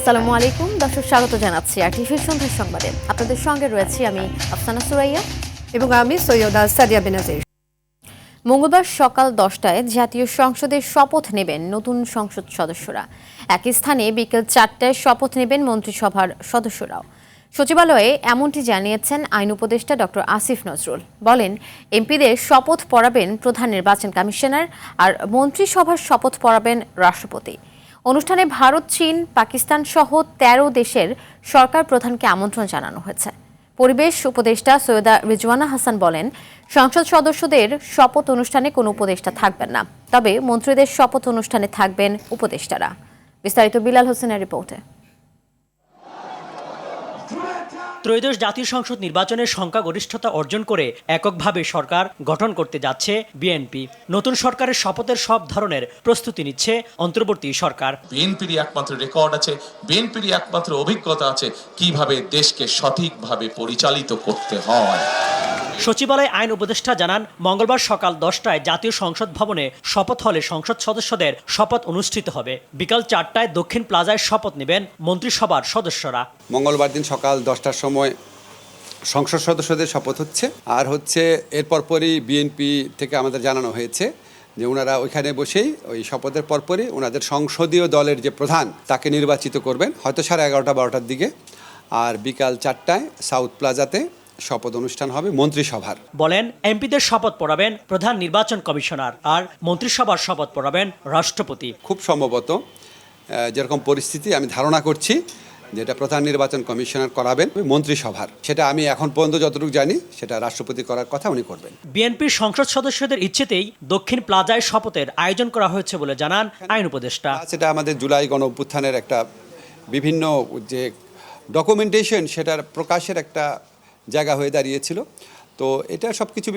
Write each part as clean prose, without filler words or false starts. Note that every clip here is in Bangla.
আসসালামু আলাইকুম দর্শক, স্বাগত জানাচ্ছি আরটিভির সন্ধ্যার সংবাদে। আপনাদের সঙ্গে রয়েছি আমি আফসানা সুরাইয়া এবং আমি সৈয়দা সাদিয়া বেনাজির। মঙ্গলবার সকাল 10টায় জাতীয় সংসদের শপথ নেবেন নতুন সংসদ সদস্যরা। একই স্থানে বিকেল 4টায় শপথ নেবেন মন্ত্রিসভার সদস্যরাও। সচিবালয়ে এমনটি জানিয়েছেন আইন উপদেষ্টা ডক্টর আসিফ নজরুল। বলেন, এমপিদের শপথ পড়াবেন প্রধান নির্বাচন কমিশনার আর মন্ত্রিসভার শপথ পড়াবেন রাষ্ট্রপতি। অনুষ্ঠানে ভারত, চীন, পাকিস্তান সহ 13 দেশের সরকার প্রধানকে আমন্ত্রণ জানানো হয়েছে। পরিবেশ উপদেষ্টা সৈয়দা রিজওয়ানা হাসান বলেন, সংসদ সদস্যদের শপথ অনুষ্ঠানে কোনো উপদেষ্টা থাকবেন না, তবে মন্ত্রীদের শপথ অনুষ্ঠানে থাকবেন উপদেষ্টারা। বিস্তারিত বিলাল হোসেনের রিপোর্টে। ত্রয়োদশ জাতীয় সংসদ নির্বাচনের সংখ্যাগরিষ্ঠতা অর্জন করে এককভাবে সরকার গঠন করতে যাচ্ছে বিএনপি। নতুন সরকারের শপথের সব ধরনের প্রস্তুতি নিচ্ছে অন্তর্বর্তী সরকার। বিএনপির একমাত্র রেকর্ড আছে, বিএনপির একমাত্র অভিজ্ঞতা আছে কিভাবে দেশকে সঠিকভাবে পরিচালিত করতে হয়। সচিবালয় আইন উপদেষ্টা জানান, মঙ্গলবার সকাল 10টায় জাতীয় সংসদ ভবনে শপথ হলে সংসদ সদস্যদের শপথ অনুষ্ঠিত হবে। বিকাল 4টায় দক্ষিণ প্লাজায় শপথ নেবেন মন্ত্রিসভার সদস্যরা। মঙ্গলবার দিন সকাল 10টার সময় সংসদ সদস্যদের শপথ হচ্ছে, আর এরপর পরই বিএনপি থেকে আমাদের জানানো হয়েছে যে ওনারা ওইখানে বসেই ওই শপথের পরপরই ওনাদের সংসদীয় দলের যে প্রধান তাকে নির্বাচিত করবেন, হয়তো 11:30-12টার দিকে। আর বিকাল 4টায় সাউথ প্লাজাতে শপথ অনুষ্ঠান হবে মন্ত্রিসভার। বলেন, এমপিদের শপথ পড়াবেন প্রধান নির্বাচন কমিশনার আর মন্ত্রিসভার শপথ পড়াবেন রাষ্ট্রপতি। খুব সম্ভবত যেরকম পরিস্থিতি আমি ধারণা করছি যেটা প্রধান নির্বাচন কমিশনার করাবেন মন্ত্রিসভার, সেটা আমি এখন পর্যন্ত যতটুকু জানি সেটা রাষ্ট্রপতি করার কথা উনি করবেন। বিএনপির সংসদ সদস্যদের ইচ্ছেতেই দক্ষিণ প্লাজায় শপথের আয়োজন করা হয়েছে বলে জানান আইন উপদেষ্টা। সেটা আমাদের জুলাই গণ অভ্যুত্থানের একটা বিভিন্ন যে ডকুমেন্টেশন সেটার প্রকাশের একটা জায়গা হয়ে দাঁড়িয়েছিল। তো এটা সবকিছু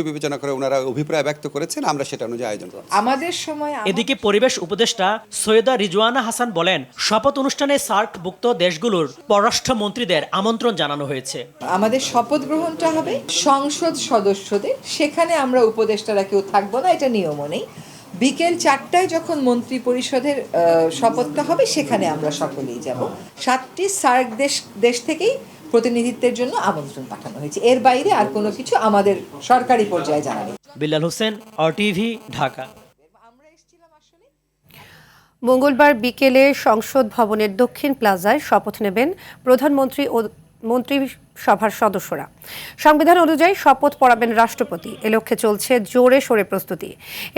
বিবেচনা করে ওনারা অভিপ্রায় ব্যক্ত করেছেন, আমরা সেটা অনুযায়ী আয়োজন করব। আমাদের সময় এদিকে পরিবেশ উপদেষ্টা সৈয়দা রিজওয়ানা হাসান বলেন, শপথ অনুষ্ঠানে সার্কভুক্ত দেশগুলোর পররাষ্ট্রমন্ত্রীদের আমন্ত্রণ জানানো হয়েছে। আমাদের শপথ গ্রহণটা হবে সংসদ সদস্যদের, সেখানে আমরা উপদেষ্টারা কেউ থাকবো না, এটা নিয়মও নেই। বিকেল 4টায় যখন মন্ত্রী পরিষদের শপথটা হবে সেখানে আমরা সকলেই যাব। 7টি সার্ক দেশ থেকেই প্রতিনিধিত্বের জন্য আমন্ত্রণ পাঠানো হয়েছে। এর বাইরে আর কোনো কিছু আমাদের সরকারি পর্যায়ে জানা নেই। বিলাল হোসেন, আরটিভি, ঢাকা। মঙ্গলবার বিকেলে সংসদ ভবনের দক্ষিণ প্লাজায় শপথ নেবেন প্রধানমন্ত্রী ও মন্ত্রিসভার সদস্যরা। সংবিধান অনুযায়ী শপথ পড়াবেন রাষ্ট্রপতি। এ লক্ষ্যে চলছে জোরে সোরে প্রস্তুতি।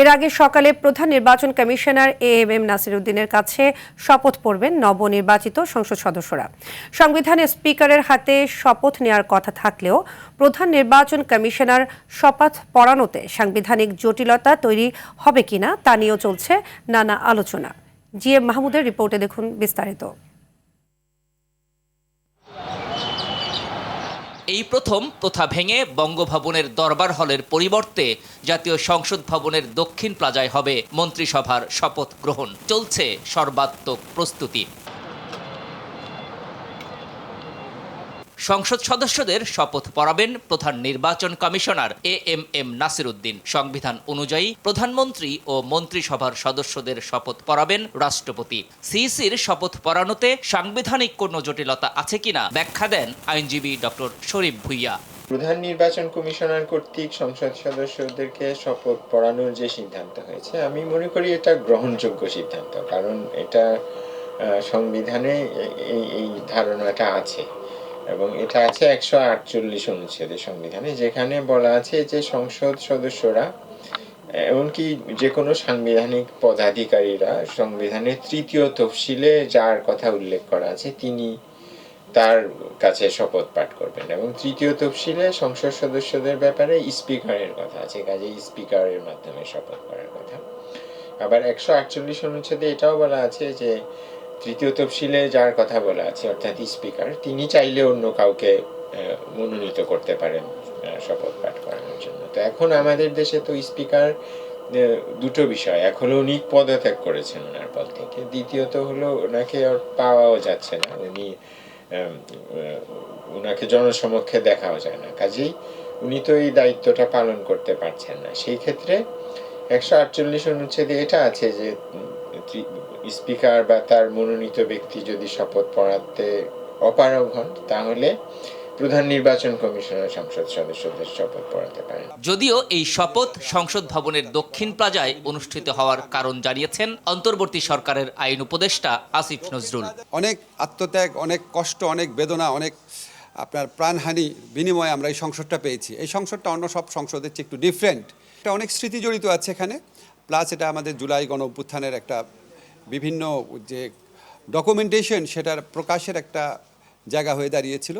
এর আগে সকালে প্রধান নির্বাচন কমিশনার এএমএম নাসির উদ্দিনের কাছে শপথ পড়বেন নবনির্বাচিত সংসদ সদস্যরা। সংবিধানে স্পিকারের হাতে শপথ নেওয়ার কথা থাকলেও প্রধান নির্বাচন কমিশনার শপথ পড়ানোতে সাংবিধানিক জটিলতা তৈরি হবে কিনা তা নিয়েও চলছে নানা আলোচনা। জিএম মাহমুদের রিপোর্টে দেখুন বিস্তারিত। এই প্রথম প্রথা ভেঙে বঙ্গভবনের দরবার হলের পরিবর্তে জাতীয় সংসদ ভবনের দক্ষিণ প্লাজায় হবে মন্ত্রিসভার শপথ গ্রহণ। চলছে সর্বাত্মক প্রস্তুতি। সংসদ সদস্যদের শপথ পড়াবেন প্রধান নির্বাচন কমিশনার এএমএম নাসির উদ্দিন। সংবিধান অনুযায়ী প্রধানমন্ত্রী ও মন্ত্রিসভার সদস্যদের শপথ পড়াবেন রাষ্ট্রপতি। সিইসির শপথ পড়ানোতে সাংবিধানিক কোনো জটিলতা আছে কিনা ব্যাখ্যা দেন আইনজীবী ডক্টর শরীফ ভুইয়া। প্রধান নির্বাচন কমিশনার কর্তৃক সংসদ সদস্যদেরকে শপথ পড়ানোর যে সিদ্ধান্ত হয়েছে, আমি মনে করি এটা গ্রহণযোগ্য সিদ্ধান্ত, কারণ এটা সংবিধানে এই ধারণাটা আছে এবং এটা আছে 148 অনুচ্ছেদে সংবিধানে, যেখানে বলা আছে যে সংসদ সদস্যরা এমনকি যে কোনো সাংবিধানিক পদাধিকারীরা সংবিধানের 3য় তফসিলে যার কথা উল্লেখ করা আছে তিনি তার কাছে শপথ পাঠ করবেন, এবং 3য় তফসিলে সংসদ সদস্যদের ব্যাপারে স্পিকারের কথা আছে, কাজে স্পিকারের মাধ্যমে শপথ করার কথা। আবার 148 অনুচ্ছেদে এটাও বলা আছে যে 3য় তফসিলে যার কথা বলা আছে অর্থাৎ স্পিকার, তিনি চাইলে অন্য কাউকে মনোনীত করতে পারেন শপথ পাঠ করানোর জন্য। তো এখন আমাদের দেশে তো স্পিকার দুটো বিষয়, এক হলো উনি পদত্যাগ করেছেন ওনার পদ থেকে, দ্বিতীয়ত হলো ওনাকে আর পাওয়াও যাচ্ছে না, ওনাকে জনসমক্ষে দেখাও যায় না, কাজেই উনি তো এই দায়িত্বটা পালন করতে পারছেন না। সেই ক্ষেত্রে 148 অনুচ্ছেদে এটা আছে যে স্পিকার বা তার মনোনীত ব্যক্তি যদি শপথ পড়াতে অপারগ হন তাহলে প্রধান নির্বাচন কমিশনার সংসদ সদস্যদের শপথ পড়াতে পারেন। যদিও এই শপথ সংসদ ভবনের দক্ষিণ প্লাজায় অনুষ্ঠিত হওয়ার কারণ জানিয়েছেন অন্তর্বর্তী সরকারের আইন উপদেষ্টা আসিফ নজরুল। অনেক আত্মত্যাগ, অনেক কষ্ট, অনেক বেদনা, অনেক আপনার প্রাণহানি বিনিময়ে আমরা এই সংসদটা পেয়েছি। এই সংসদটা অন্য সব সংসদের চেয়ে একটু ডিফারেন্ট। এটা অনেক স্মৃতি জড়িত আছে এখানে, প্লাস এটা আমাদের জুলাই গণ অভ্যুত্থানের একটা বিভিন্ন যে ডকুমেন্টেশন সেটার প্রকাশের একটা জায়গা হয়ে দাঁড়িয়েছিল।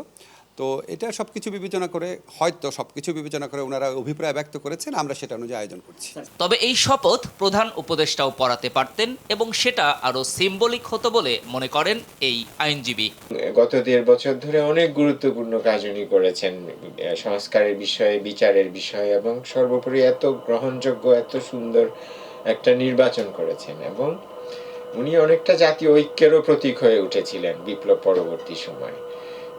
তো এটা সব কিছু বিবেচনা করে, হয়তো সব কিছু বিবেচনা করে ওনারা অভিপ্রায় ব্যক্ত করেছেন, আমরা সেটা অনুযায়ী আয়োজন করছি। তবে এই শপথ প্রধান উপদেষ্টাও পড়াতে পারতেন এবং সেটা আরও সিম্বলিক হতো বলে মনে করেন এই আইনজীবী। গত 1.5 বছর ধরে অনেক গুরুত্বপূর্ণ কাজ উনি করেছেন সংস্কারের বিষয়ে, বিচারের বিষয়ে, এবং সর্বোপরি এত গ্রহণযোগ্য, এত সুন্দর একটা নির্বাচন করেছেন, এবং উনি অনেকটা জাতীয় ঐক্যেরও প্রতীক হয়ে উঠেছিলেন বিপ্লব পরবর্তী সময়।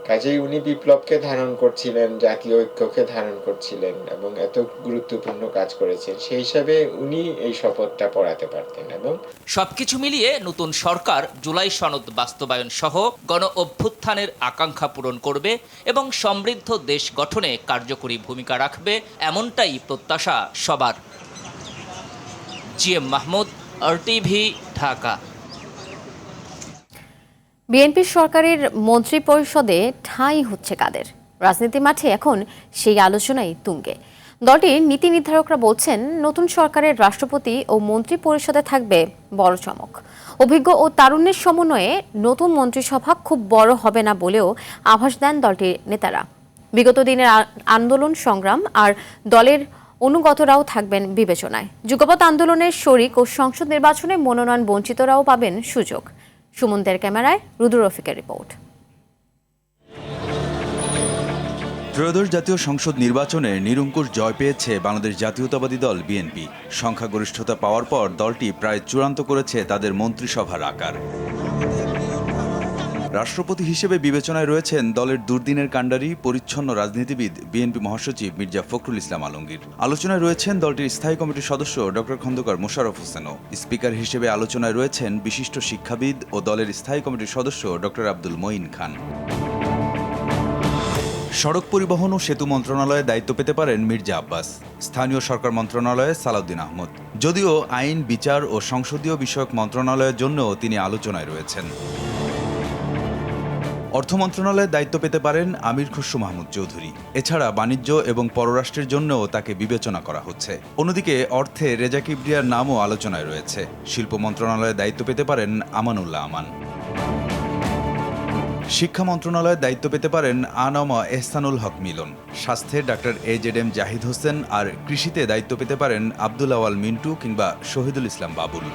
কাজেই উনি বিপ্লবকে ধারণ করছিলেন, জাতীয় ঐক্যকে ধারণ করছিলেন, এবং এত গুরুত্বপূর্ণ কাজ করেছেন, সেই হিসাবে উনি এই শপথটা পড়াতে পারতেন। এবং সবকিছু মিলিয়ে নতুন সরকার জুলাই সনদ বাস্তবায়ন সহ গণ অভ্যুত্থানের আকাঙ্ক্ষা পূরণ করবে এবং সমৃদ্ধ দেশ গঠনে কার্যকরী ভূমিকা রাখবে, এমনটাই প্রত্যাশা সবার। GM Mahmud, RTV, Dhaka. BNP সরকারের মন্ত্রিপরিষদে ঠাঁই হচ্ছে কাদের? রাজনীতি মাঠে এখন সেই আলোচনাই তুঙ্গে। দলটির নীতি নির্ধারকরা বলছেন, নতুন সরকারের রাষ্ট্রপতি ও মন্ত্রী পরিষদে থাকবে বড় চমক। অভিজ্ঞ ও তারুণ্যের সমন্বয়ে নতুন মন্ত্রিসভা খুব বড় হবে না বলেও আভাস দেন দলটির নেতারা। বিগত দিনের আন্দোলন সংগ্রাম আর দলের অনুগতরাও থাকবেন বিবেচনায়। যুগপৎ আন্দোলনের শরিক ও সংসদ নির্বাচনে মনোনয়ন বঞ্চিতরাও পাবেন সুযোগ। সুমনদের ক্যামেরায় রুদ্র রফিকের রিপোর্ট। ত্রয়োদশ জাতীয় সংসদ নির্বাচনে নিরঙ্কুশ জয় পেয়েছে বাংলাদেশ জাতীয়তাবাদী দল বিএনপি। সংখ্যাগরিষ্ঠতা পাওয়ার পর দলটি প্রায় চূড়ান্ত করেছে তাদের মন্ত্রিসভার আকার। রাষ্ট্রপতি হিসেবে বিবেচনায় রয়েছেন দলের দুর্দিনের কাণ্ডারি, পরিচ্ছন্ন রাজনীতিবিদ বিএনপি মহাসচিব মির্জা ফখরুল ইসলাম আলমগীর। আলোচনায় রয়েছেন দলটির স্থায়ী কমিটির সদস্য ডক্টর খন্দকার মোশাররফ হোসেনও। স্পিকার হিসেবে আলোচনায় রয়েছেন বিশিষ্ট শিক্ষাবিদ ও দলের স্থায়ী কমিটির সদস্য ডক্টর আব্দুল মঈন খান। সড়ক পরিবহন ও সেতু মন্ত্রণালয়ে দায়িত্ব পেতে পারেন মির্জা আব্বাস। স্থানীয় সরকার মন্ত্রণালয়ে সালাউদ্দিন আহমদ। যদিও আইন, বিচার ও সংসদীয় বিষয়ক মন্ত্রণালয়ের জন্যও তিনি আলোচনায় রয়েছেন। অর্থ মন্ত্রণালয়ে দায়িত্ব পেতে পারেন আমির খসরু মাহমুদ চৌধুরী। এছাড়া বাণিজ্য এবং পররাষ্ট্রের জন্যও তাকে বিবেচনা করা হচ্ছে। অন্যদিকে অর্থে রেজা কিবরিয়ার নামও আলোচনায় রয়েছে। শিল্প মন্ত্রণালয়ে দায়িত্ব পেতে পারেন আমানুল্লাহ আমান। শিক্ষা মন্ত্রণালয়ে দায়িত্ব পেতে পারেন আনম এহসানুল হক মিলন। স্বাস্থ্যে ডাক্তার AZM জাহিদ হোসেন, আর কৃষিতে দায়িত্ব পেতে পারেন আব্দুল আওয়াল মিন্টু কিংবা শহীদুল ইসলাম বাবুল।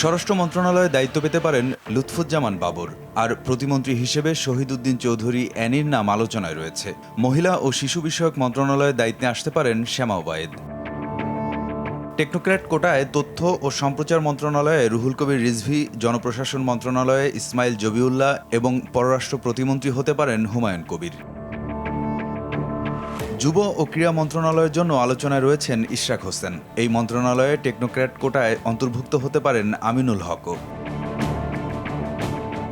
স্বরাষ্ট্র মন্ত্রণালয়ে দায়িত্ব পেতে পারেন লুৎফুজ্জামান বাবর, আর প্রতিমন্ত্রী হিসেবে শহীদ উদ্দিন চৌধুরী অ্যানির নাম আলোচনায় রয়েছে। মহিলা ও শিশু বিষয়ক মন্ত্রণালয়ে দায়িত্বে আসতে পারেন শ্যামা ওবায়েদ। টেকনোক্র্যাট কোটায় তথ্য ও সম্প্রচার মন্ত্রণালয়ে রুহুল কবির রিজভী, জনপ্রশাসন মন্ত্রণালয়ে ইসমাইল জবিউল্লাহ এবং পররাষ্ট্র প্রতিমন্ত্রী হতে পারেন হুমায়ুন কবির। যুব ও ক্রীড়া মন্ত্রণালয়ের জন্য আলোচনায় রয়েছেন ইশরাক হোসেন। এই মন্ত্রণালয়ে টেকনোক্র্যাট কোটায় অন্তর্ভুক্ত হতে পারেন আমিনুল হকও।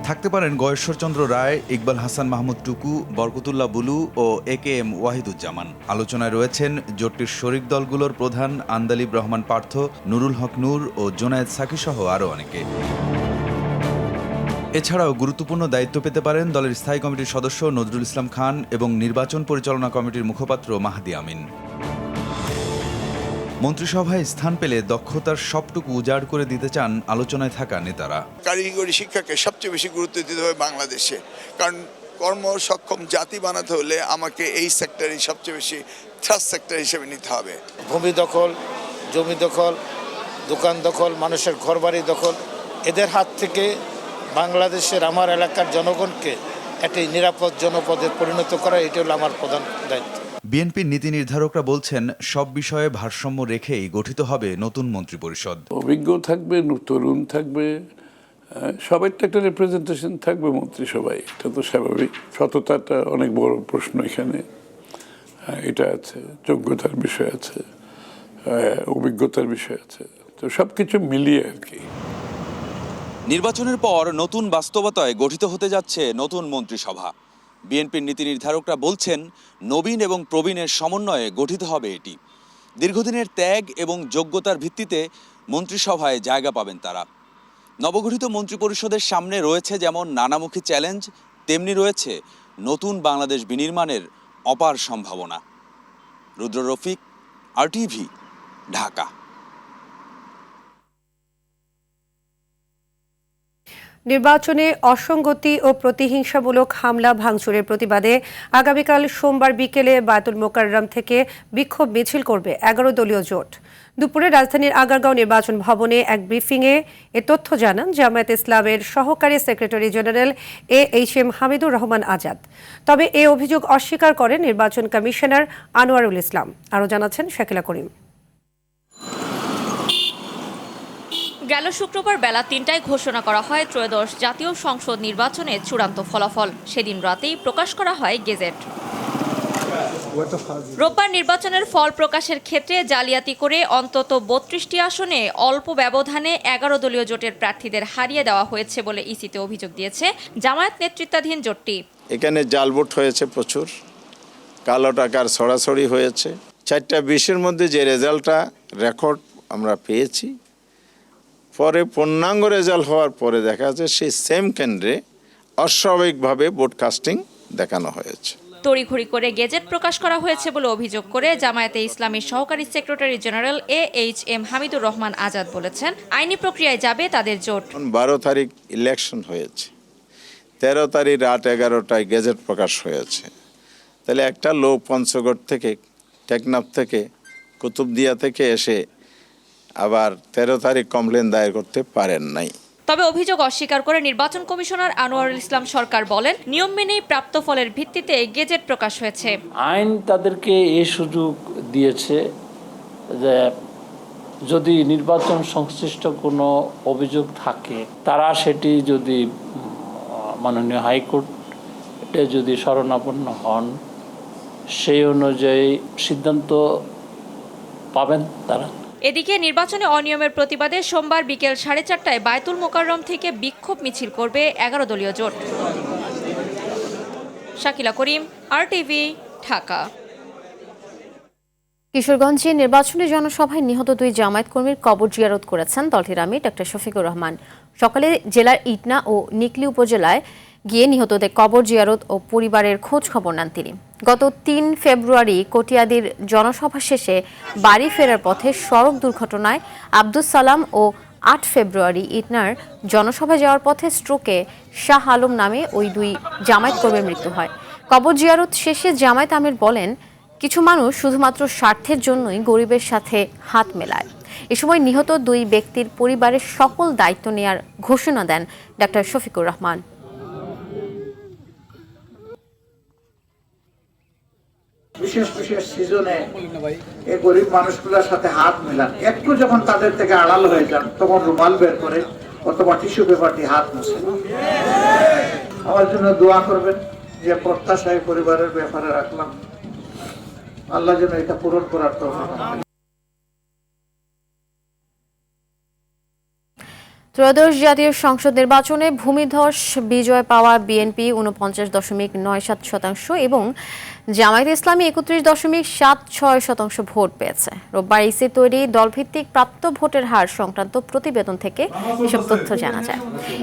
থাকতে পারেন গয়েশ্বরচন্দ্র রায়, ইকবাল হাসান মাহমুদ টুকু, বরকতুল্লাহ বুলু ও AKM ওয়াহিদুজ্জামান। আলোচনায় রয়েছেন জোটটির শরিক দলগুলোর প্রধান আন্দালিব রহমান পার্থ, নুরুল হক নূর ও জোনায়েদ সাকি সহ আরও অনেকে। এছাড়াও গুরুত্বপূর্ণ দায়িত্ব পেতে পারেন দলের স্থায়ী কমিটির সদস্য নজরুল ইসলাম খান এবং নির্বাচন পরিচালনা কমিটির মুখপাত্র মাহদি আমিন। মন্ত্রিসভায় স্থান পেলে দক্ষতার সবটুকু উজাড় করে দিতে চান আলোচনায় থাকা নেতারা। কারিগরি শিক্ষাকে সবচেয়ে বেশি গুরুত্ব দিতে হবে বাংলাদেশে, কারণ কর্মসক্ষম জাতি বানাতে হলে আমাকে এই সেক্টরই সবচেয়ে বেশি ট্রাস্ট সেক্টর হিসেবে নিতে হবে। ভূমি দখল, জমি দখল, দোকান দখল, মানুষের ঘরবাড়ি দখল, এদের হাত থেকে বাংলাদেশের আমার এলাকার জনগণকে একটি নিরাপদ জনপদে পরিণত করা, এটি হলো আমার প্রধান দায়িত্ব। বিএনপির নীতি নির্ধারকরা বলছেন, সব বিষয়ে ভারসাম্য রেখেই গঠিত হবে নতুন মন্ত্রিপরিষদ। অভিজ্ঞ থাকবে, তরুণ থাকবে, সবাইটা একটা রিপ্রেজেন্টেশন থাকবে মন্ত্রিসভায়। এটা তো স্বাভাবিক। সততাটা অনেক বড় প্রশ্ন এখানে, এটা আছে, যোগ্যতার বিষয় আছে, অভিজ্ঞতার বিষয় আছে। তো সব কিছু মিলিয়ে আর কি। নির্বাচনের পর নতুন বাস্তবতায় গঠিত হতে যাচ্ছে নতুন মন্ত্রিসভা। বিএনপির নীতি নির্ধারকরা বলছেন, নবীন এবং প্রবীণের সমন্বয়ে গঠিত হবে এটি। দীর্ঘদিনের ত্যাগ এবং যোগ্যতার ভিত্তিতে মন্ত্রিসভায় জায়গা পাবেন তারা। নবগঠিত মন্ত্রিপরিষদের সামনে রয়েছে যেমন নানামুখী চ্যালেঞ্জ, তেমনি রয়েছে নতুন বাংলাদেশ বিনির্মাণের অপার সম্ভাবনা। রুদ্র রফিক, RTV, ঢাকা। নির্বাচনে অসঙ্গতি ও প্রতিহিংসামূলক হামলা ভাঙচুরের প্রতিবাদে আগামীকাল সোমবার বিকেলে বায়তুল মোকাররম থেকে বিক্ষোভ মিছিল করবে 11 দলীয় জোট। দুপুরে রাজধানীর আগারগাঁও নির্বাচন ভবনে এক ব্রিফিংয়ে এ তথ্য জানান জামায়াতে ইসলামের সহকারী secretary general AHM Hamidur Rahman Azad. তবে এ অভিযোগ অস্বীকার করেন নির্বাচন কমিশনার আনোয়ারুল ইসলাম। আরও জানাচ্ছেন শাকিলা করিম। গেল শুক্রবার বেলা ৩টায় ঘোষণা করা হয় ত্রয়োদশ জাতীয় সংসদ নির্বাচনের চূড়ান্ত ফলাফল। সেদিন রাতেই প্রকাশ করা হয় গেজেট। রোববার নির্বাচনের ফল প্রকাশের ক্ষেত্রে জালিয়াতি করে অন্তত ৩২টি আসনে অল্প ব্যবধানে 11 দলীয় জোটের প্রার্থীদের হারিয়ে দেওয়া হয়েছে বলে ইসিতে অভিযোগ দিয়েছে জামায়াত নেতৃত্বাধীন জোটটি। এখানে জাল ভোট হয়েছে প্রচুর, কালো টাকার ছড়াছড়ি হয়েছে। 4টা 20-এর মধ্যে যে রেজাল্টটা রেকর্ড আমরা পেয়েছি, পরে পূর্ণাঙ্গ রেজাল্ট হওয়ার পরে দেখা যাচ্ছে সেই সেম কেন্দ্রে অস্বাভাবিকভাবে ভোট কাস্টিং দেখানো হয়েছে। তড়িঘড়ি করে গেজেট প্রকাশ করা হয়েছে বলে অভিযোগ করে জামায়াতে ইসলামীর সহকারী secretary general AHM Hamidur Rahman Azad বলেছেন, আইনি প্রক্রিয়ায় যাবে তাদের জোট। 12 তারিখ ইলেকশন হয়েছে, 13 তারিখ রাত 11টায় গেজেট প্রকাশ হয়েছে। তাহলে একটা লোক পঞ্চগড় থেকে, টেকনাফ থেকে, কুতুবদিয়া থেকে এসে আবার 13 তারিখ কমপ্লেন দায়ের করতে পারেন নাই। তবে অভিযোগ অস্বীকার করে নির্বাচন কমিশনার আনোয়ারুল ইসলাম সরকার বলেন, নিয়ম মেনেই প্রাপ্ত ফলের ভিত্তিতে গেজেট প্রকাশ হয়েছে। আইন তাদেরকে এই সুযোগ দিয়েছে যে যদি নির্বাচন সংশ্লিষ্ট কোনো অভিযোগ থাকে, তারা সেটি যদি মাননীয় হাইকোর্টে যদি শরণাপন্ন হন, সেই অনুযায়ী সিদ্ধান্ত পাবেন তারা। এদিকে নির্বাচনে অনিয়মের প্রতিবাদে সোমবার বিকেল 4:30টায় বায়তুল মোকাররম থেকে বিক্ষোভ মিছিল করবে 11 দলীয় জোট। শাকিলা করিম, RTV, ঢাকা। কিশোরগঞ্জে নির্বাচনী জনসভায় নিহত 2 জামায়াত কর্মীর কবর জিয়ারত করেছেন দলটির আমির ডক্টর শফিকুর রহমান। সকালে জেলার ইটনা ও নিকলি উপজেলায় গিয়ে নিহতদের কবর জিয়ারত ও পরিবারের খোঁজ খবর নেন তিনি। গত 3 ফেব্রুয়ারি কটিয়াদির জনসভা শেষে বাড়ি ফেরার পথে সড়ক দুর্ঘটনায় আব্দুস সালাম ও 8 ফেব্রুয়ারি ইটনার জনসভা যাওয়ার পথে স্ট্রোকে শাহ আলম নামে ওই 2 জামায়াত কর্মীর মৃত্যু হয়। কবর জিয়ারত শেষে জামায়াত আমির বলেন, কিছু মানুষ শুধুমাত্র স্বার্থের জন্যই গরিবের সাথে হাত মেলায়। এ সময় নিহত 2 ব্যক্তির পরিবারের সকল দায়িত্ব নেয়ার ঘোষণা দেন ডক্টর শফিকুর রহমান। বিশেষ বিশেষ সিজনে এই গরিব মানুষগুলোর সাথে হাত মেলান, একটু যখন তাদের থেকে আড়াল হয়ে যান তখন রুমাল বের করে অথবা টিস্যু পেপার দিয়ে হাত মুছেন। আমার জন্য দোয়া করবেন, যে প্রত্যাশায় পরিবারের ব্যাপারে রাখলাম, আল্লাহ যেন এটা পূরণ করার তৌফিক দান। ত্রয়োদশ জাতীয় সংসদ নির্বাচনে ভূমিধস বিজয় পাওয়া বিএনপি 49.97% এবং জামায়াতে ইসলামী 31.76% ভোট পেয়েছে। রোববার ইসির তৈরি দলভিত্তিক প্রাপ্ত ভোটের হার সংক্রান্ত প্রতিবেদন থেকে এসব তথ্য জানা যায়।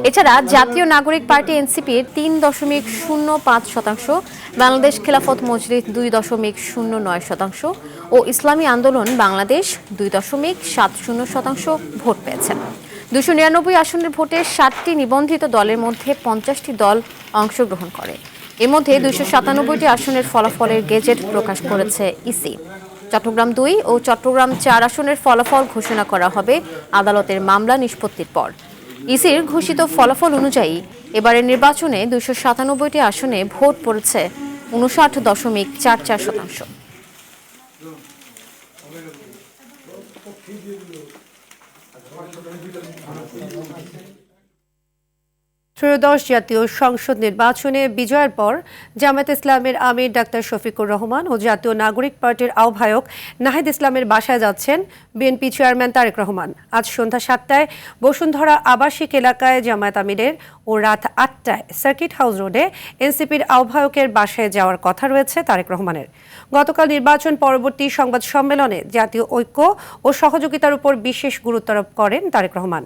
এছাড়া জাতীয় নাগরিক পার্টি এনসিপির 3.05%, বাংলাদেশ খেলাফত মজলিস 2.09% ও ইসলামী আন্দোলন বাংলাদেশ 2.70% ভোট পেয়েছে। 299 আসনের ভোটে 60টি নিবন্ধিত দলের মধ্যে 50টি দল অংশগ্রহণ করে। এর মধ্যে 297টি আসনের ফলাফলের গেজেট প্রকাশ করেছে ইসি। চট্টগ্রাম 2 ও চট্টগ্রাম 4 আসনের ফলাফল ঘোষণা করা হবে আদালতের মামলা নিষ্পত্তির পর। ইসির ঘোষিত ফলাফল অনুযায়ী এবারের নির্বাচনে 297টি আসনে ভোট পড়েছে 59.44%। ত্রয়োদশ জাতীয় সংসদ নির্বাচনে বিজয়ের পর জামায়াত ইসলামের আমির ডাক্তার শফিকুর রহমান ও জাতীয় নাগরিক পার্টির আহ্বায়ক নাহিদ ইসলামের বাসায় যাচ্ছেন বিএনপি চেয়ারম্যান তারেক রহমান। আজ সন্ধ্যা ৭টায় বসুন্ধরা আবাসিক এলাকায় জামায়াত আমিরের ও রাত ৮টায় সার্কিট হাউস রোডে এনসিপির আহ্বায়কের বাসায় যাওয়ার কথা রয়েছে তারেক রহমানের। গতকাল নির্বাচন পরবর্তী সংবাদ সম্মেলনে জাতীয় ঐক্য ও সহযোগিতার উপর বিশেষ গুরুত্ব আরোপ করেন তারেক রহমান।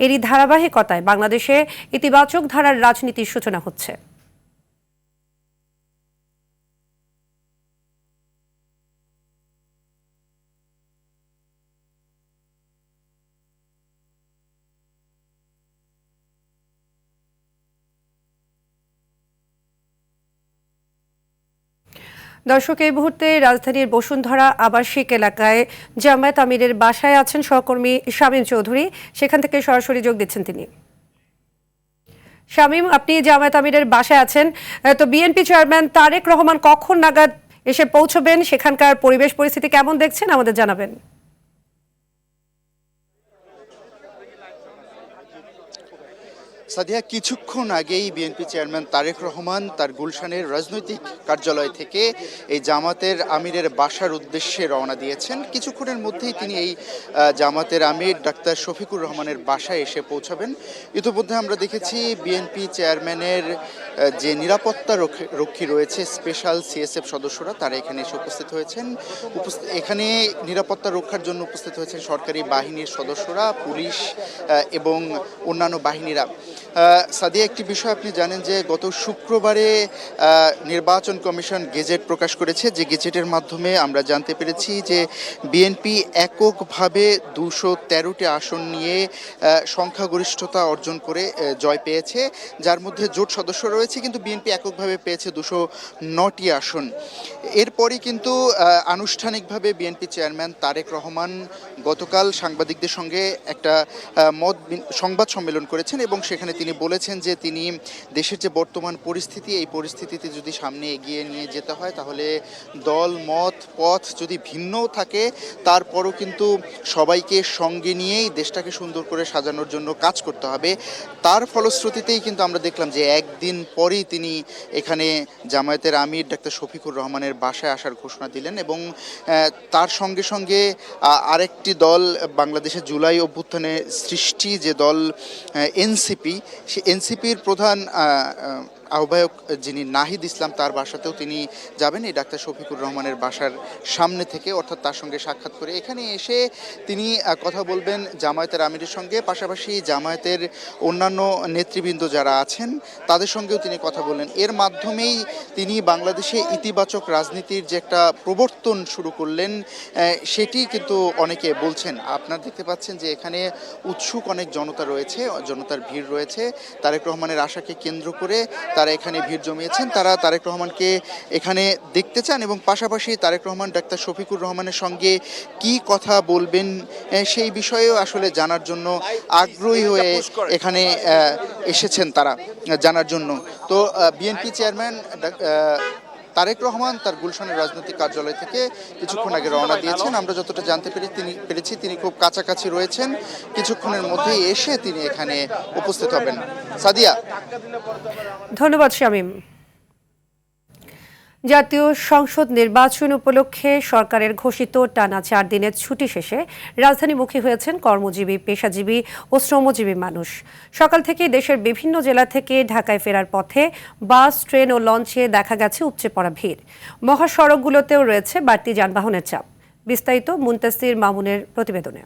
এরই ধারাবাহিকতায় বাংলাদেশে ইতিবাচক ধারার রাজনীতির সূচনা হচ্ছে। দর্শক, এই মুহূর্তে রাজধানীর বসুন্ধরা আবাসিক এলাকায় জামায়াত আমিরের বাসায় আছেন সহকর্মী শামীম চৌধুরী। সেখান থেকে সরাসরি যোগ দিচ্ছেন তিনি। শামীম, আপনি জামায়াত আমিরের বাসায় আছেন, তো বিএনপি চেয়ারম্যান তারেক রহমান কখন নাগাদ এসে পৌঁছবেন, সেখানকার পরিবেশ পরিস্থিতি কেমন দেখছেন আমাদের জানাবেন। সাদিয়া, কিছুক্ষণ আগেই বিএনপি চেয়ারম্যান তারেক রহমান তার গুলশানের রাজনৈতিক কার্যালয় থেকে এই জামাতের আমিরের বাসার উদ্দেশ্যে রওনা দিয়েছেন। কিছুক্ষণের মধ্যেই তিনি এই জামাতের আমির ডাক্তার শফিকুর রহমানের বাসায় এসে পৌঁছাবেন। ইতিমধ্যে আমরা দেখেছি বিএনপি চেয়ারম্যানের যে নিরাপত্তা রক্ষী রয়েছে, স্পেশাল সিএসএফ সদস্যরা, তারা এখানে এসে উপস্থিত হয়েছেন। এখানে নিরাপত্তা রক্ষার জন্য উপস্থিত হয়েছেন সরকারি বাহিনীর সদস্যরা, পুলিশ এবং অন্যান্য বাহিনীরা। সাদিয়া, একটি বিষয় আপনি জানেন যে গত শুক্রবারে নির্বাচন কমিশন গেজেট প্রকাশ করেছে, যে গেজেটের মাধ্যমে আমরা জানতে পেরেছি যে বিএনপি এককভাবে 213টি আসন নিয়ে সংখ্যাগরিষ্ঠতা অর্জন করে জয় পেয়েছে, যার মধ্যে জোট সদস্য রয়েছে, কিন্তু বিএনপি এককভাবে পেয়েছে 209টি আসন। এরপরই কিন্তু আনুষ্ঠানিকভাবে বিএনপি চেয়ারম্যান তারেক রহমান গতকাল সাংবাদিকদের সঙ্গে একটা সংবাদ সম্মেলন করেছেন এবং সেখানে তিনি বলেছেন যে তিনি দেশের যে বর্তমান পরিস্থিতি, এই পরিস্থিতিতে যদি সামনে এগিয়ে নিয়ে যেতে হয় তাহলে দল মত পথ যদি ভিন্নও থাকে তারপরও কিন্তু সবাইকে সঙ্গে নিয়েই দেশটাকে সুন্দর করে সাজানোর জন্য কাজ করতে হবে। তার ফলশ্রুতিতেই কিন্তু আমরা দেখলাম যে একদিন পরেই তিনি এখানে জামায়াতের আমির ডাক্তার শফিকুর রহমানের বাসায় আসার ঘোষণা দিলেন এবং তার সঙ্গে সঙ্গে আরেকটি দল, বাংলাদেশের জুলাই অভ্যুত্থানে সৃষ্টি যে দল এনসিপি, সে এনসিপির প্রধান আহ্বায়ক যিনি নাহিদ ইসলাম, তার বাসাতেও তিনি যাবেন এই ডাক্তার শফিকুর রহমানের বাসার সামনে থেকে, অর্থাৎ তার সঙ্গে সাক্ষাৎ করে এখানে এসে তিনি কথা বলবেন জামায়াতের আমিরের সঙ্গে, পাশাপাশি জামায়াতের অন্যান্য নেতৃবৃন্দ যারা আছেন তাদের সঙ্গেও তিনি কথা বললেন। এর মাধ্যমেই তিনি বাংলাদেশে ইতিবাচক রাজনীতির যে একটা প্রবর্তন শুরু করলেন সেটি কিন্তু অনেকে বলছেন। আপনারা দেখতে পাচ্ছেন যে এখানে উৎসুক অনেক জনতা রয়েছে, জনতার ভিড় রয়েছে। তারেক রহমানের আশাকে কেন্দ্র করে তারা এখানে ভিড় জমিয়েছেন, তারা তারেক রহমানকে এখানে দেখতে চান এবং পাশাপাশি তারেক রহমান ডাক্তার শফিকুর রহমানের সঙ্গে কি কথা বলবেন সেই বিষয়েও আসলে জানার জন্য আগ্রহী হয়ে এখানে এসেছেন তারা জানার জন্য। তো বিএনপি চেয়ারম্যান তারেক রহমান তার গুলশানের রাজনৈতিক কার্যালয় থেকে কিছুক্ষণ আগে রওনা দিয়েছেন। আমরা যতটা জানতে পেরেছি তিনি খুব কাছাকাছি রয়েছেন, কিছুক্ষণের মধ্যেই এসে তিনি এখানে উপস্থিত হবেন। সাদিয়া, ধন্যবাদ শামীম। জাতীয় সংসদ নির্বাচন উপলক্ষে সরকারের ঘোষিত টানা 4 দিনের ছুটি শেষে রাজধানীমুখী হয়েছেন কর্মজীবী, পেশাজীবী ও শ্রমজীবী মানুষ। সকাল থেকেই দেশের বিভিন্ন জেলা থেকে ঢাকায় ফেরার পথে বাস, ট্রেন ও লঞ্চে দেখা গেছে উপচে পড়া ভিড়। মহাসড়কগুলোতেও রয়েছে বাড়তি যানবাহনের চাপ। বিস্তারিত মুনতাসির মামুনের প্রতিবেদনে।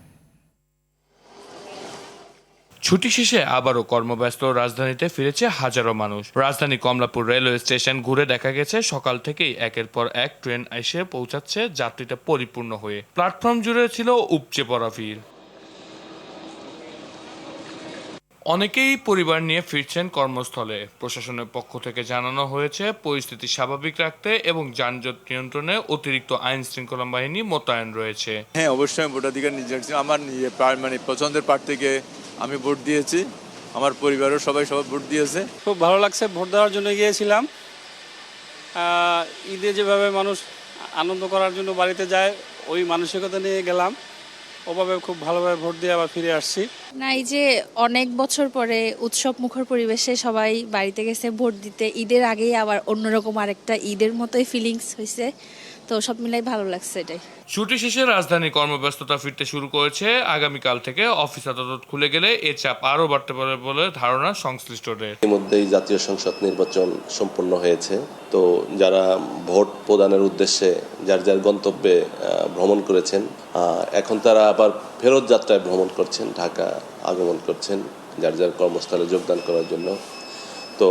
ছুটি শেষে আবারও কর্মব্যস্ত রাজধানীতে ফিরেছে হাজারো মানুষ। রাজধানী কমলাপুর রেলওয়ে স্টেশন ঘুরে দেখা গেছে সকাল থেকেই একের পর এক ট্রেন এসে পৌঁছাচ্ছে যাত্রীতে পরিপূর্ণ হয়ে। প্ল্যাটফর্ম জুড়ে ছিল উপচে পড়া ভিড়। অনেকেই পরিবার নিয়ে ফিরছেন কর্মস্থলে। প্রশাসনের পক্ষ থেকে জানানো হয়েছে পরিস্থিতি স্বাভাবিক রাখতে এবং যানজট নিয়ন্ত্রণে অতিরিক্ত আইন শৃঙ্খলা বাহিনী মোতায়েন রয়েছে। হ্যাঁ, অবশ্যই ভোটাধিকার নিজে আমার পছন্দের প্রার্থীকে আমি ভোট দিয়েছি, আমার পরিবারের সবাই ভোট দিয়েছে। খুব ভালো লাগছে, ভোট দেওয়ার জন্য গিয়েছিলাম। ঈদে যেভাবে মানুষ আনন্দ করার জন্য বাড়িতে যায়, ওই মানসিকতা নিয়ে গেলাম। ওভাবে খুব ভালোভাবে ভোট দিয়ে আবার ফিরে আসছি। না, এই যে অনেক বছর পরে উৎসব মুখর পরিবেশে সবাই বাড়িতে গেছে ভোট দিতে, ঈদের আগেই আবার অন্যরকম আরেকটা ঈদের মতোই ফিলিংস হয়েছে, তো সব মিলাই ভালো লাগছে এটাই। ছুটি শেষে রাজধানী কর্মব্যস্ততা ফিরতে শুরু করেছে। আগামীকাল থেকে অফিস আদালত খুলে গেলে এ চাপ আরও বাড়তে পারে বলে ধারণা সংশ্লিষ্টদের। ইতিমধ্যেই জাতীয় সংসদ নির্বাচন সম্পন্ন হয়েছে, তো যারা ভোট প্রদানের উদ্দেশ্যে যার যার গন্তব্যে ভ্রমণ করেছেন, এখন তারা আবার ফেরত যাত্রায় ভ্রমণ করছেন, ঢাকা আগমন করছেন যার যার কর্মস্থলে যোগদান করার জন্য। তো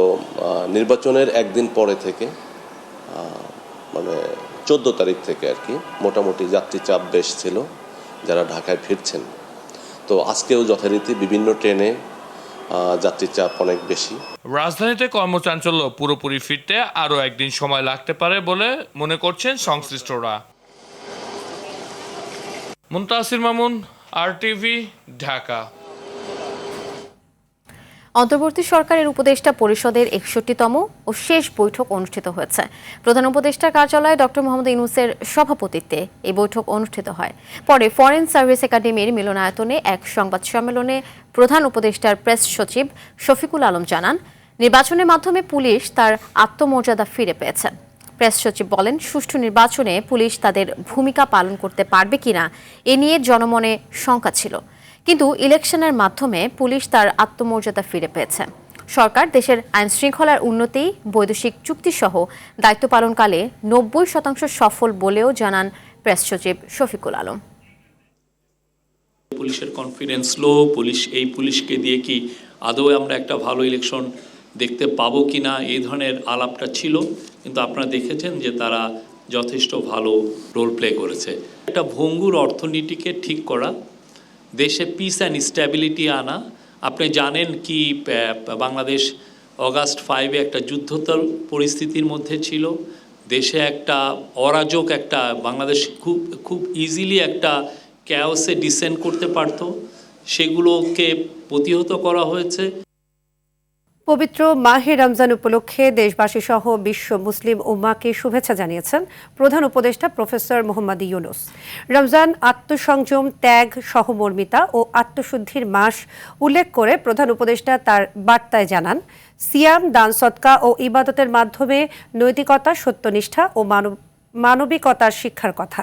নির্বাচনের একদিন পরে থেকে মানে 14 তারিখ থেকে আর কি মোটামুটি যাত্রী চাপ বেশ ছিল যারা ঢাকায় ফিরছেন। তো আজকেও যথারীতি বিভিন্ন ট্রেনে যাত্রী চাপ অনেক বেশি। রাজধানীতে কর্মচাঞ্চল্য পুরোপুরি ফিরতে আরও একদিন সময় লাগতে পারে বলে মনে করছেন সংশ্লিষ্টরা। মুনতাসির মামুন, RTV, ঢাকা। অন্তর্বর্তী সরকারের উপদেষ্টা পরিষদের 61তম ও শেষ বৈঠক অনুষ্ঠিত হয়েছে। প্রধান উপদেষ্টার কার্যালয়ে ডক্টর মোহাম্মদ ইউনূসের সভাপতিত্বে এই বৈঠক অনুষ্ঠিত হয়। পরে ফরেন সার্ভিস একাডেমির মিলনায়তনে এক সংবাদ সম্মেলনে প্রধান উপদেষ্টার প্রেস সচিব শফিকুল আলম জানান, নির্বাচনের মাধ্যমে পুলিশ তার আত্মমর্যাদা ফিরে পেয়েছে। প্রেস সচিব বলেন, সুষ্ঠু নির্বাচনে পুলিশ তাদের ভূমিকা পালন করতে পারবে কিনা এ নিয়ে জনমনে শঙ্কা ছিল, কিন্তু ইলেকশনের মাধ্যমে পুলিশ তার আত্মমর্যাদা ফিরে পেয়েছে। সরকার দেশের আইন শৃঙ্খলার উন্নতি, বৈদেশিক চুক্তিসহ দায়িত্ব পালনকালে 90% সফল বলেও জানান প্রেস সচিব শফিকুল আলম। পুলিশের কনফিডেন্স লো, পুলিশকে দিয়ে কি আদৌ আমরা একটা ভালো ইলেকশন দেখতে পাবো কিনা এই ধরনের আলাপটা ছিল, কিন্তু আপনারা দেখেছেন যে তারা যথেষ্ট ভালো রোল প্লে করেছে। একটা ভঙ্গুর অর্থনীতিকে ঠিক করা, দেশে পিস অ্যান্ড স্ট্যাবিলিটি আনা। আপনি জানেন কি বাংলাদেশ অগাস্ট 5-এ একটা যুদ্ধোত্তর পরিস্থিতির মধ্যে ছিল, দেশে একটা অরাজক একটা বাংলাদেশ খুব ইজিলি একটা ক্যাওসে ডিসেন্ড করতে পারত, সেগুলোকে প্রতিহত করা হয়েছে। পবিত্র মাহে রমজান উপলক্ষে দেশবাসী সহ বিশ্ব মুসলিম উম্মাহকে শুভেচ্ছা জানিয়েছেন প্রধান উপদেষ্টা প্রফেসর মোহাম্মদ ইউনূস। রমজান আত্মসংযম, ত্যাগ, সহমর্মিতা ও আত্মশুদ্ধির মাস উল্লেখ করে প্রধান উপদেষ্টা তার বার্তায় জানান, সিয়াম, দান, সদকা ও ইবাদতের মাধ্যমে নৈতিকতা, সত্যনিষ্ঠা ও মানবিকতার শিক্ষার কথা।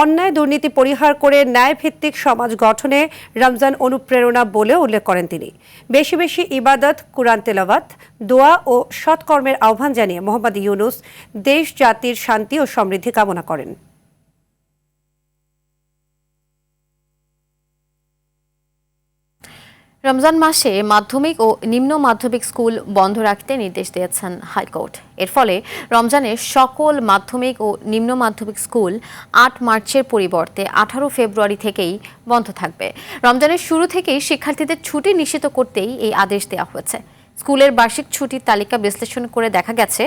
অন্যায় দুর্নীতি পরিহার করে ন্যায়ভিত্তিক সমাজ গঠনে রমজান অনুপ্রেরণা বলে উল্লেখ করেন তিনি। বেশি বেশি ইবাদত, কুরআন তেলাওয়াত, দোয়া ও সৎকর্মের আহ্বান জানিয়ে মোহাম্মদ ইউনূস দেশ জাতির শান্তি ও সমৃদ্ধি কামনা করেন। রমজান মাসে মাধ্যমিক ও নিম্ন মাধ্যমিক স্কুল বন্ধ রাখতে নির্দেশ দিয়েছেন হাইকোর্ট। এর ফলে রমজানের সকল মাধ্যমিক ও নিম্ন মাধ্যমিক স্কুল 8 মার্চের পরিবর্তে 18 ফেব্রুয়ারি থেকেই বন্ধ থাকবে। রমজানের শুরু থেকেই শিক্ষার্থীদের ছুটি নিশ্চিত করতেই এই আদেশ দেওয়া হয়েছে। স্কুলের বার্ষিক ছুটির তালিকা বিশ্লেষণ করে দেখা গেছে,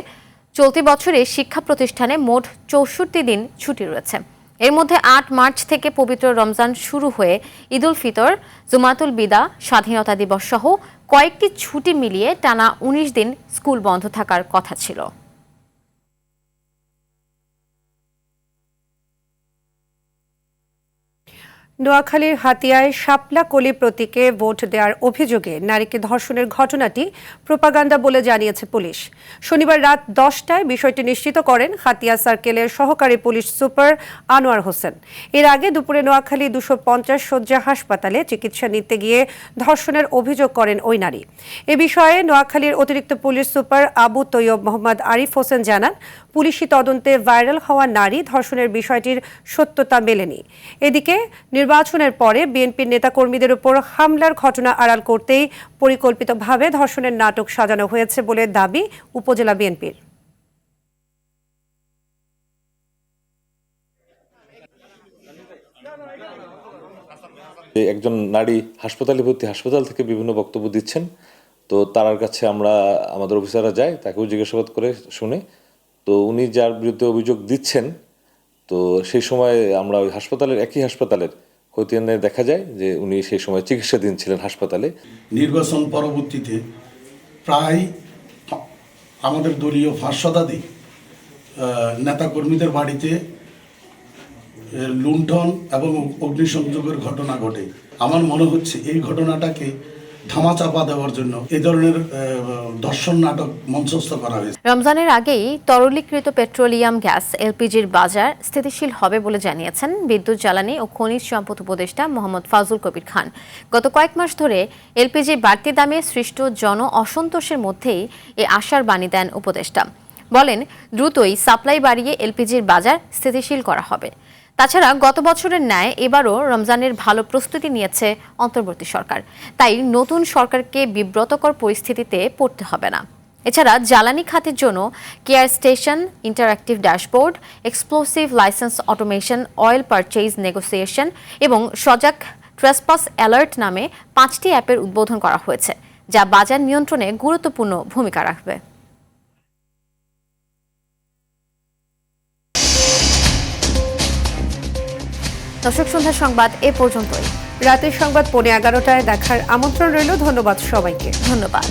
চলতি বছরে শিক্ষা প্রতিষ্ঠানে মোট 64 দিন ছুটি রয়েছে। এর মধ্যে 8 মার্চ থেকে পবিত্র রমজান শুরু হয়ে ঈদুল ফিতর, জুমাতুল বিদা, স্বাধীনতা দিবস সহ কয়েকটি ছুটি মিলিয়ে টানা 19 দিন স্কুল বন্ধ থাকার কথা ছিল। নোয়াখালীর হাতিয়ায় শাপলা কলি প্রতীকে ভোট দেওয়ার অভিযোগে নারীকে ধর্ষণের ঘটনাটি প্রোপাগান্ডা বলে জানিয়েছে পুলিশ। শনিবার রাত 10টায় বিষয়টি নিশ্চিত করেন হাতিয়া সার্কেলের সহকারী পুলিশ সুপার আনোয়ার হোসেন। এর আগে দুপুরে নোয়াখালী 250 শয্যা হাসপাতালে চিকিৎসা নিতে গিয়ে ধর্ষণের অভিযোগ করেন ওই নারী। এ বিষয়ে নোয়াখালীর অতিরিক্ত পুলিশ সুপার আবু তৈয়ব মোহাম্মদ আরিফ হোসেন জানান, পুলিশি তদন্তে ভাইরাল হওয়া নারী ধর্ষণের বিষয়টির সত্যতা মেলেনি। এদিকে নির্বাচনের পরে বিএনপির নেতাকর্মীদের উপর হামলার ঘটনা আড়াল করতেই পরিকল্পিতভাবে ধর্ষণের নাটক সাজানো হয়েছে বলে দাবি উপজেলা বিএনপির। একজন নারী হাসপাতালে ভর্তি, হাসপাতাল থেকে বিভিন্ন বক্তব্য দিচ্ছেন, তো তার কাছে আমাদের অফিসাররা যায়, তাকেও জিজ্ঞাসাবাদ করে শুনে, তো উনি যার বিরুদ্ধে অভিযোগ দিচ্ছেন, তো সেই সময় আমরা ওই একই হাসপাতালের খতিয়ানে দেখা যায় যে উনি সেই সময় চিকিৎসাধীন ছিলেন হাসপাতালে। নির্বাচন পরবর্তীতে প্রায় আমাদের দলীয় 5 শতাধিক নেতাকর্মীদের বাড়িতে লুণ্ঠন এবং অগ্নিসংযোগের ঘটনা ঘটে। আমার মনে হচ্ছে এই ঘটনাটাকে ধামাচাপা দেওয়ার জন্য এই ধরনের দর্শন নাটক মঞ্চস্থ করা হয়েছে। রমজানের আগেই তরলীকৃত পেট্রোলিয়াম গ্যাস এলপিজির বাজার স্থিতিশীল হবে বলে জানিয়েছেন বিদ্যুৎ জ্বালানি ও খনিজ সম্পদ উপদেষ্টা মোহাম্মদ ফাজুল কবির খান। গত কয়েক মাস ধরে এলপিজি বাড়তি দামে সৃষ্ট জন অসন্তোষের মধ্যেই এই আশার বাণী দেন উপদেষ্টা। বলেন, দ্রুতই সাপ্লাই বাড়িয়ে এলপিজির বাজার স্থিতিশীল করা হবে। তাছাড়া গত বছরের ন্যায় এবারও রমজানের ভালো প্রস্তুতি নিয়েছে অন্তর্বর্তী সরকার, তাই নতুন সরকারকে বিব্রতকর পরিস্থিতিতে পড়তে হবে না। এছাড়া জ্বালানি খাতের জন্য care station, interactive dashboard, explosive licence automation, oil purchase negotiation এবং সজাগ ট্রেসপাস অ্যালার্ট নামে 5টি অ্যাপের উদ্বোধন করা হয়েছে, যা বাজার নিয়ন্ত্রণে গুরুত্বপূর্ণ ভূমিকা রাখবে। দর্শক, সন্ধ্যার সংবাদ এ পর্যন্তই। রাতের সংবাদ 11:15 দেখার আমন্ত্রণ রইল। ধন্যবাদ সবাইকে। ধন্যবাদ।